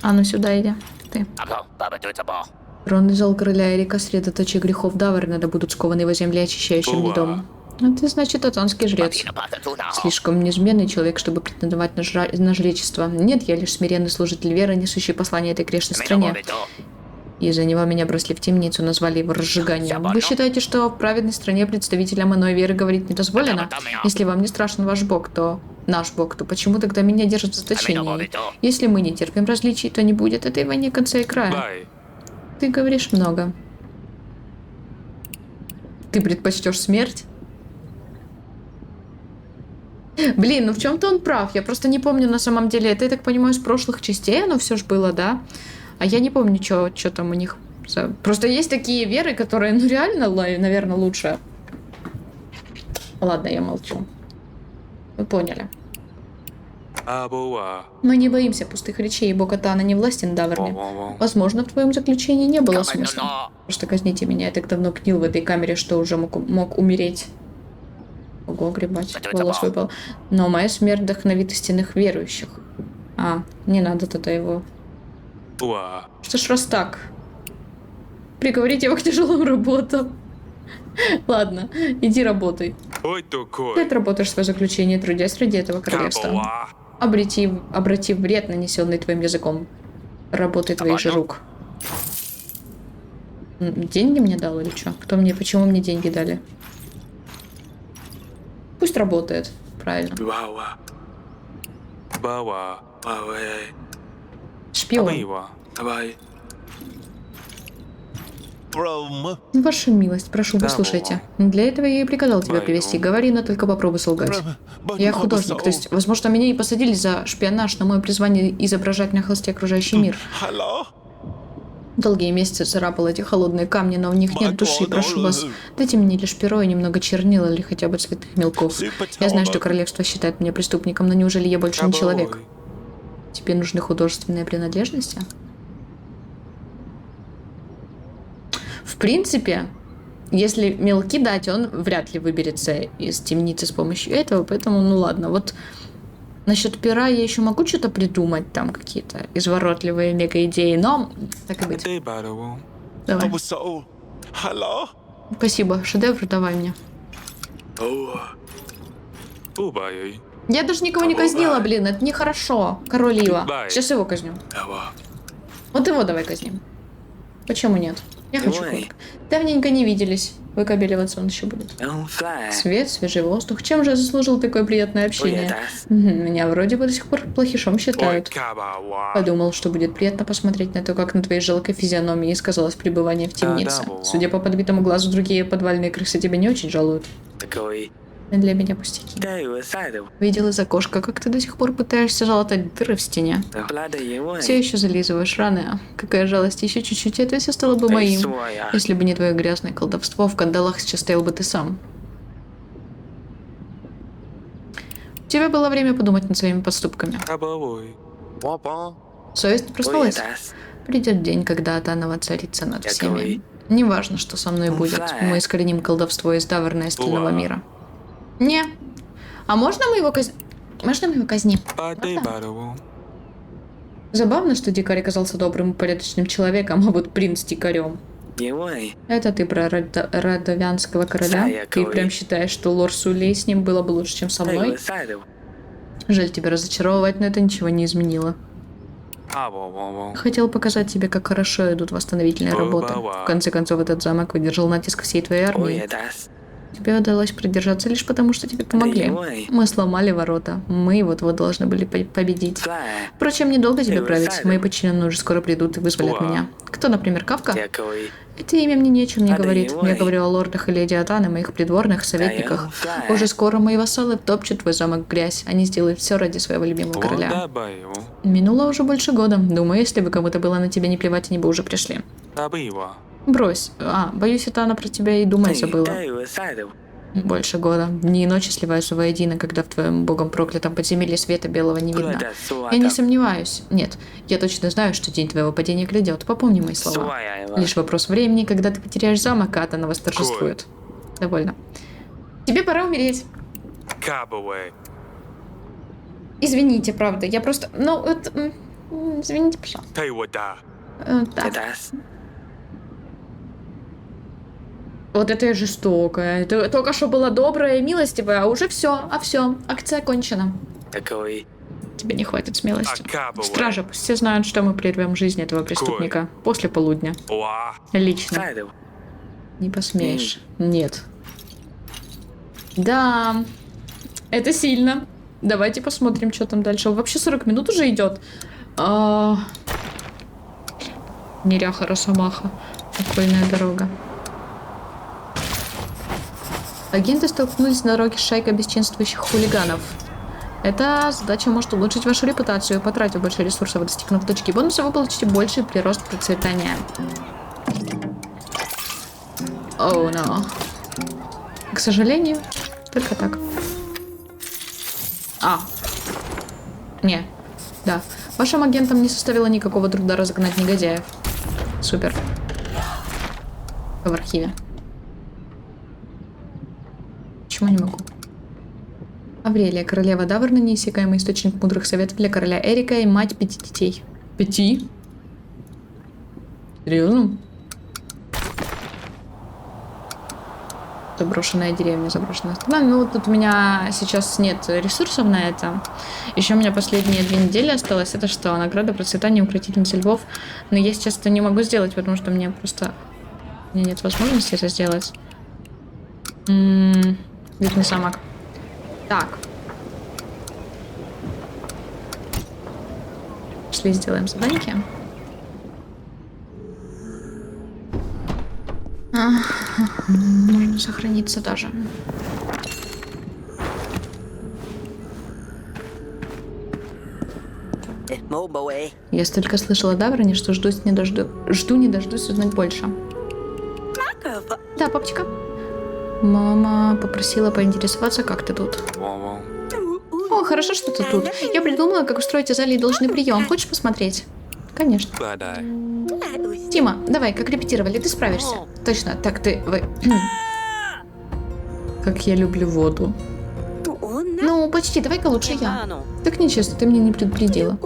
А ну сюда иди. Ты. Тронный зал короля Эрика, средоточие грехов Давернеда, будут скованы его земли очищающим льдом. А ты, значит, атонский жрец. Слишком неизменный человек, чтобы претендовать на жречество. Нет, я лишь смиренный служитель веры, несущий послание этой грешной стране. Из-за него меня бросили в темницу, назвали его разжиганием. Вы считаете, что в праведной стране представителям иной веры говорить не дозволено? Если вам не страшен ваш бог, то... Наш бог, то почему тогда меня держат в заточении? Если мы не терпим различий, то не будет этой войне конца и края. Ты говоришь много. Ты предпочтешь смерть? Блин, ну в чем-то он прав. Я просто не помню на самом деле. Это, я так понимаю, с прошлых частей оно все же было, да? А я не помню, что там у них. Просто есть такие веры, которые, ну реально, наверное, лучше. Ладно, я молчу. Вы поняли. Мы не боимся пустых речей, бог Атана не властен Даверне. Возможно, в твоем заключении не было смысла. Просто казните меня, я так давно гнил в этой камере, что уже мог умереть. Ого, гребать, волос выпал. Но моя смерть вдохновит истинных верующих. А, не надо тогда его. Что ж, раз так. Приговорить его к тяжелым работам. Ладно, иди работай. Ты отработаешь свое заключение, трудясь ради этого королевства. Обрати вред, нанесенный твоим языком. Работай твоих же рук. Деньги мне дал или что? Почему мне деньги дали? Пусть работает. Правильно. Шпион. Ваша милость, прошу, выслушайте. Для этого я и приказал тебя привести. Говори, но только попробуй солгать. Я художник, то есть, возможно, меня и посадили за шпионаж, но мое призвание изображать на холсте окружающий мир. Долгие месяцы царапал эти холодные камни, но в них нет души. Прошу вас, дайте мне лишь перо и немного чернила или хотя бы цветных мелков. Я знаю, что королевство считает меня преступником, но неужели я больше не человек? Тебе нужны художественные принадлежности? В принципе, если мелки дать, он вряд ли выберется из темницы с помощью этого, поэтому, ну ладно. Вот насчет пера я еще могу что-то придумать, там какие-то изворотливые мега-идеи, но так и быть. Давай. Спасибо, шедевр давай мне. Я даже никого не казнила, блин, это нехорошо. Король Ива. Сейчас его казню. Вот его давай казним. Почему нет? Я хочу кубик. Давненько не виделись. Выкабеливаться он еще будет. Свет, свежий воздух. Чем же я заслужил такое приятное общение? Меня вроде бы до сих пор плохишом считают. Подумал, что будет приятно посмотреть на то, как на твоей жалкой физиономии сказалось пребывание в темнице. Судя по подбитому глазу, другие подвальные крысы тебя не очень жалуют. Для меня пустяки. Видел из окошка, как ты до сих пор пытаешься залатать дыры в стене. Все еще зализываешь раны. Какая жалость, еще чуть-чуть, и это все стало бы моим. Если бы не твое грязное колдовство, в кандалах сейчас стоял бы ты сам. У тебя было время подумать над своими поступками. Совесть проснулась? Придет день, когда Атана воцарится над всеми. Неважно, что со мной будет. Мы искореним колдовство из Даверна и остального мира. Не. А можно мы его казним? Можно? Забавно, что дикарь оказался добрым и порядочным человеком, а вот принц дикарем. Это ты про Радовянского короля? Ты прям считаешь, что лорд Сулей с ним было бы лучше, чем со мной? Жаль тебя разочаровывать, но это ничего не изменило. Хотел показать тебе, как хорошо идут восстановительные работы. В конце концов, этот замок выдержал натиск всей твоей армии. Тебе удалось продержаться лишь потому, что тебе помогли. Мы сломали ворота. Мы вот-вот должны были победить. Впрочем, недолго тебе править. Мои подчиненные уже скоро придут и вызволят меня. Кто, например, Кавка? Это имя мне ни о чем не говорит. Я говорю о лордах и леди Атан, моих придворных советниках. Уже скоро мои вассалы втопчут твой замок в грязь. Они сделают все ради своего любимого короля. Минуло уже больше года. Думаю, если бы кому-то было на тебя не плевать, они бы уже пришли. Брось. Боюсь, это она про тебя и думать забыла. Больше года. Дни и ночи сливаются воедино, когда в твоем богом проклятом подземелье света белого не видно. Я не сомневаюсь. Нет, я точно знаю, что день твоего падения грядет. Попомни мои слова. Лишь вопрос времени, когда ты потеряешь замок, а Атана восторжествует. Довольно. Тебе пора умереть. Извините, правда, я просто... Ну, вот... Извините, пожалуйста. 替我打， Так. das Вот это и жестоко. Это только что была добрая и милостивая, а уже все, акция окончена. takový Тебе не хватит смелости. Акабовая. Стража, пусть все знают, что мы прервем жизнь этого преступника после полудня. 哇， Лично. 在的 Не посмеешь. Нет. Да, это сильно. Давайте посмотрим, что там дальше. Вообще 40 минут уже идет. Неряха Росомаха. Окольная дорога. Агенты столкнулись на дороге с шайкой бесчинствующих хулиганов. Эта задача может улучшить вашу репутацию. Потратив больше ресурсов, достигнув точки бонуса, вы получите больший прирост процветания. Оу, no. К сожалению, только так. Не. Да. Вашим агентам не составило никакого труда разогнать негодяев. Супер. В архиве. Почему не могу? Аврелия, королева Даврна, неиссякаемый источник мудрых советов для короля Эрика и мать 5 детей. 5? Серьезно? Заброшенная деревня, заброшенная страна. Ну, вот тут у меня сейчас нет ресурсов на это. Еще у меня последние 2 недели осталось. Это что? Награда процветания укротительницы львов. Но я сейчас это не могу сделать, потому что мне просто... У меня нет возможности это сделать. Ведь не самак. Так. Пошли сделаем заданьки. Можно сохраниться даже. Я столько слышала о Давроне, что жду не дождусь узнать больше. Да, папочка. Мама попросила поинтересоваться, как ты тут. 汪汪， О, хорошо, что ты тут. Я придумала, как устроить Азалии должный прием. Хочешь посмотреть? Конечно. 拜拜。 Тима, давай, как репетировали, ты справишься. Точно, так ты... Как я люблю воду. Ну, почти, давай-ка лучше я. Так нечестно, ты меня не предупредила.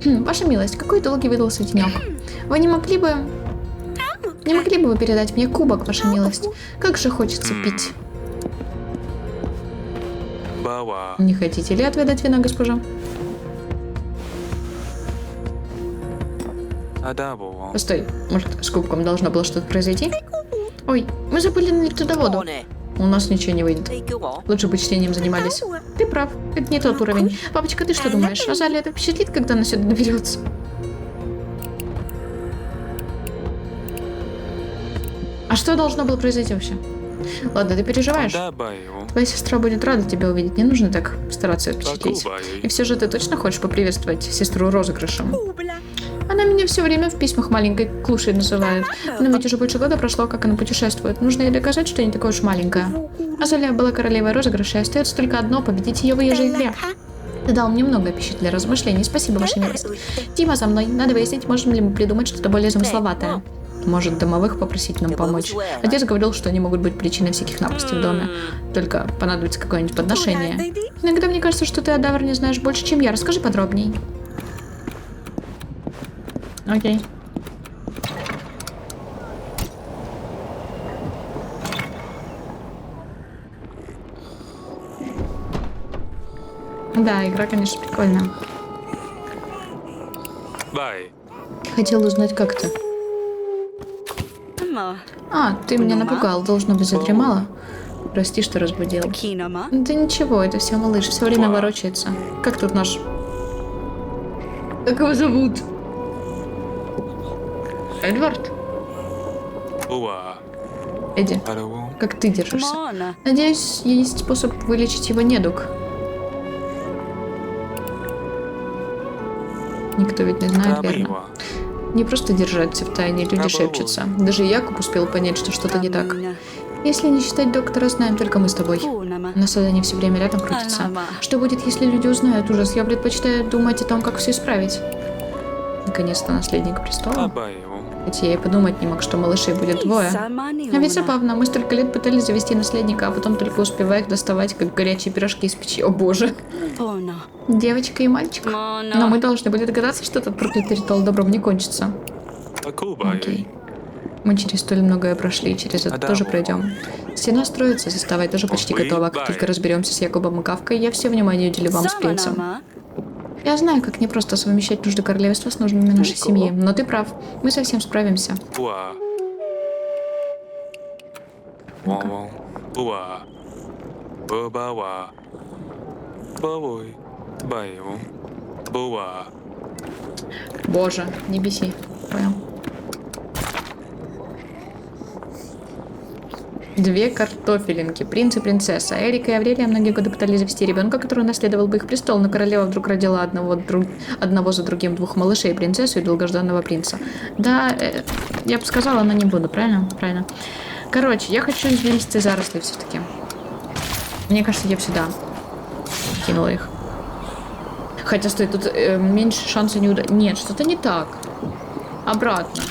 Ваша милость, какой долгий выдался денек. Вы не могли бы вы передать мне кубок, ваша милость? Как же хочется пить. 爸爸， Не хотите ли отведать вина, госпожа? 阿大伯王， Постой, может, с кубком должно было что-то произойти? Ой, мы забыли налить туда воду. У нас ничего не выйдет. Лучше бы чтением занимались. Ты прав, это не тот уровень. Папочка, ты что думаешь? Азалия это впечатлит, когда она сюда доберется? А что должно было произойти вообще? Ладно, ты переживаешь? 大伯哟， Твоя сестра будет рада тебя увидеть. Не нужно так стараться ее 大姑 впечатлить. 伯 И 哟， все же ты точно хочешь поприветствовать сестру розыгрышем? Она меня все время в письмах маленькой клушей называет. Но ведь уже больше года прошло, как она путешествует. Нужно ей доказать, что не такая уж маленькая. Азалия была королевой розыгрыша, и остается только одно — победить ее в ее же игре. Ты дал мне много пищи для размышлений. Спасибо, ваша милость. Дима, за мной. Надо выяснить, можем ли мы придумать что-то более замысловатое. Может, домовых попросить нам помочь. Отец говорил, что они могут быть причиной всяких напастей в доме. Только понадобится какое-нибудь подношение. Иногда мне кажется, что ты о Давроне знаешь больше, чем я. Расскажи подробней. Окей. Да, игра, конечно, прикольная. 拜， Хотел узнать, как ты. А, ты меня напугал. Должно быть, задремала. Прости, что разбудил. Да ничего, это все малыш. Все время ворочается. Как тут наш... Как его зовут? Эдвард? 不啊， Эдди, 阿拉翁， как ты держишься? Надеюсь, есть способ вылечить его недуг. Никто ведь не знает, 阿伯 верно? 哇， Не просто держаться в тайне, люди шепчутся. Даже Якуб успел понять, что что-то не так. Если не считать доктора, знаем только мы с тобой. На Садане все время рядом крутится. Что будет, если люди узнают ужас? Я предпочитаю думать о том, как все исправить. Наконец-то наследник 阿 престола. 伯哟， Хотя я и подумать не мог, что малышей будет двое. А ведь забавно, мы столько лет пытались завести наследника, а потом только успевая их доставать, как горячие пирожки из печи. О боже. Девочка и мальчик. Но мы должны были догадаться, что этот проклятый ритуал добром не кончится. Окей. Мы через столь многое прошли, через это тоже пройдем. Стена строится, застава тоже почти готова. Как только разберемся с Якубом и Кавкой, я все внимание уделю вам с принцем. Я знаю, как непросто совмещать нужды королевства с нуждами нашей семьи, но ты прав, мы совсем справимся. Боже, не беси. Понял. 2 картофелинки, принц и принцесса. Эрика и Аврелия многие годы пытались завести ребенка, который наследовал бы их престол, но королева вдруг родила одного за другим 2 малышей, принцессу и долгожданного принца. Да, я бы сказала, но не буду, правильно? Правильно. Короче, я хочу извилистые заросли все-таки. Мне кажется, я бы сюда кинула их. Хотя, стой, тут меньше шанса не удать. Нет, что-то не так. Обратно.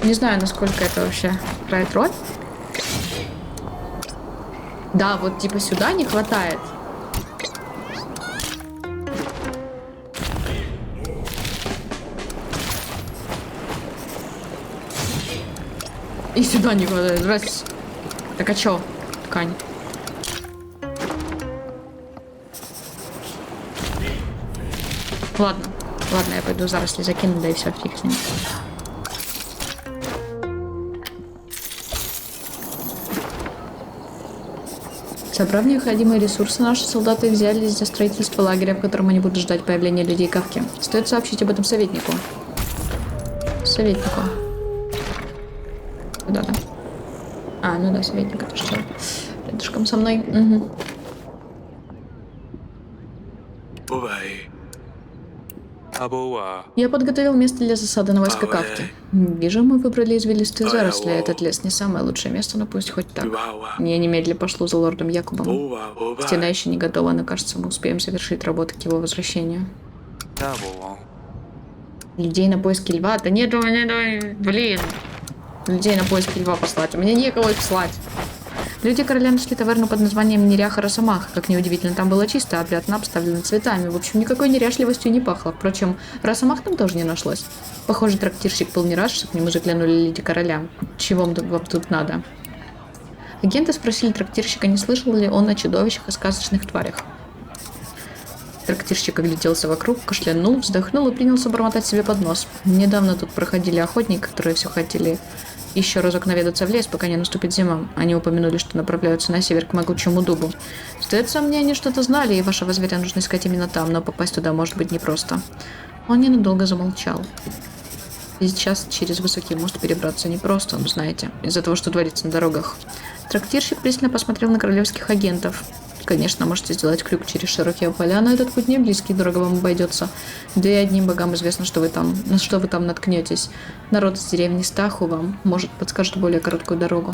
Не знаю, насколько это вообще играет роль. Да, вот типа сюда не хватает. И сюда не хватает. Раз. Так а чё? Ткань. Ладно. Ладно, я пойду заросли закину, да и все, фиг с ним. Собрав необходимые ресурсы, наши солдаты взялись за строительство лагеря, в котором они будут ждать появления людей Кавки. Стоит сообщить об этом советнику. Советнику. Куда-то. А, ну да, советник, это что? Рядышком со мной. Угу. Я подготовил место для засады на войска Кавки. Вижу, мы выбрали извилистые заросли. Этот лес не самое лучшее место, но пусть хоть так. Я немедленно пошлю за лордом Якубом. Стена еще не готова, но кажется, мы успеем завершить работу к его возвращению. Людей на поиски льва? Да нет, блин. Людей на поиски льва послать. У меня некого их слать. Люди короля нашли таверну под названием Неряха Росомаха. Как неудивительно, там было чисто, опрятно обставлено цветами. В общем, никакой неряшливостью не пахло. Впрочем, Росомах там тоже не нашлось. Похоже, трактирщик был не рад, что к нему заглянули люди короля. Чего вам тут надо? Агенты спросили трактирщика, не слышал ли он о чудовищах и сказочных тварях. Трактирщик огляделся вокруг, кашлянул, вздохнул и принялся бормотать себе под нос. Недавно тут проходили охотники, которые все хотели еще разок наведаться в лес, пока не наступит зима. Они упомянули, что направляются на север к могучему дубу. Сдается мне, они что-то знали, и вашего зверя нужно искать именно там, но попасть туда может быть непросто. Он ненадолго замолчал. Сейчас через высокий мост перебраться непросто, ну знаете, из-за того, что творится на дорогах. Трактирщик пристально посмотрел на королевских агентов. Конечно, можете сделать крюк через широкие поля, но этот путь не близкий, дорого вам обойдется. Да и одним богам известно, на что вы там наткнетесь. Народ из деревни Стаху вам, может, подскажет более короткую дорогу.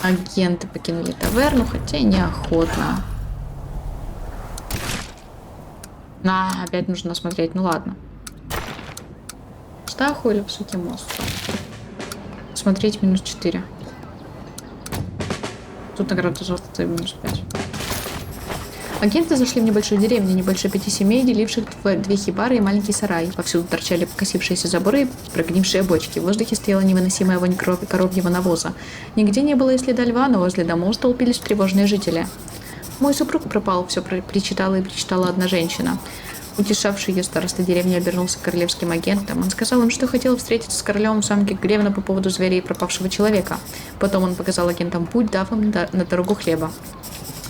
Агенты покинули таверну, хотя и неохотно. Опять нужно осмотреть, ну ладно. Стаху или высокий мост? Смотреть -4. Тут награда золота -5. Агенты зашли в небольшую деревню, небольшие 5 семей, деливших 2 хибары и маленький сарай. Повсюду торчали покосившиеся заборы и прогнившие бочки. В воздухе стояла невыносимая вонь коровьего навоза. Нигде не было и следа льва, но возле домов столпились тревожные жители. «Мой супруг пропал», — все причитала и причитала одна женщина. Утешавший ее староста деревни обернулся к королевским агентам. Он сказал им, что хотел встретиться с королем в замке Гревна по поводу зверя и пропавшего человека. Потом он показал агентам путь, дав им на дорогу хлеба.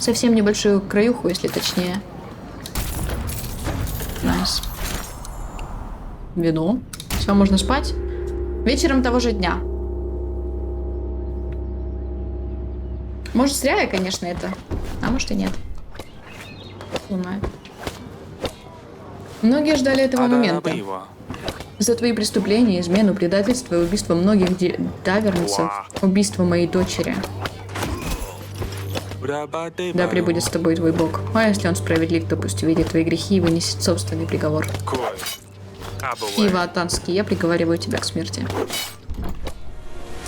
Совсем небольшую краюху, если точнее. Найс. Вино. Все, можно спать. Вечером того же дня. Может, зря я, конечно, это. А может и нет. Не знаю. Многие ждали этого момента. За твои преступления, измену, предательство и убийство многих тавернцев, убийство моей дочери. Да пребудет с тобой твой Бог. А если он справедлив, то пусть увидит твои грехи и вынесет собственный приговор. Ива Атанский, я приговариваю тебя к смерти.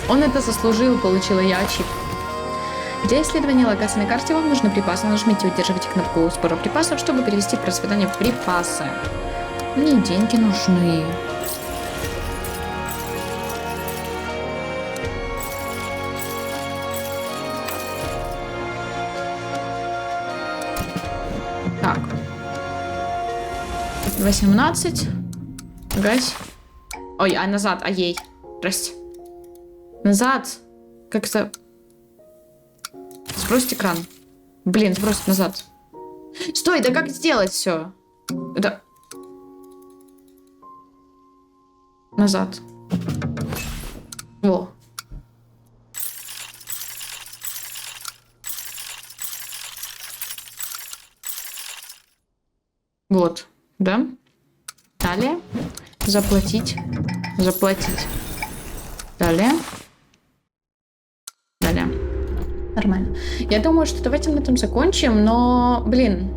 Он это заслужил, получила я ачив. Для исследования локации на карте вам нужны припасы. Нажмите и удерживайте кнопку сбора припасов, чтобы перевести просветание в припасы. Мне деньги нужны. Так. 18. Гась. Ой, а назад, а ей. Здрасте. Назад. Как это... Сбросить экран. Блин, сбросить назад. Стой, да как сделать все? Это... Назад. Во. Вот, да? Далее. Заплатить. Заплатить. Далее. Далее. Нормально. Я думаю, что давайте на этом закончим, но, блин,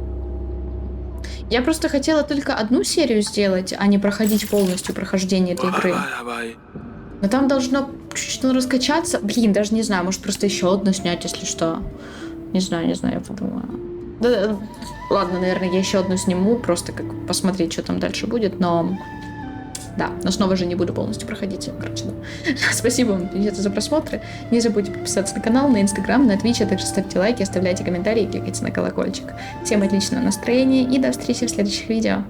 я просто хотела только одну серию сделать, а не проходить полностью прохождение этой игры. Но там должно чуть-чуть раскачаться. Блин, даже не знаю, может просто еще одну снять, если что. Не знаю, я подумаю. Да, ладно, наверное, я еще одну сниму, просто как посмотреть, что там дальше будет, но... Да, но снова же не буду полностью проходить. Короче, да. Спасибо вам, ребята, за просмотры. Не забудьте подписаться на канал, на Инстаграм, на Твич, а также ставьте лайки, оставляйте комментарии и кликайте на колокольчик. Всем отличного настроения и до встречи в следующих видео.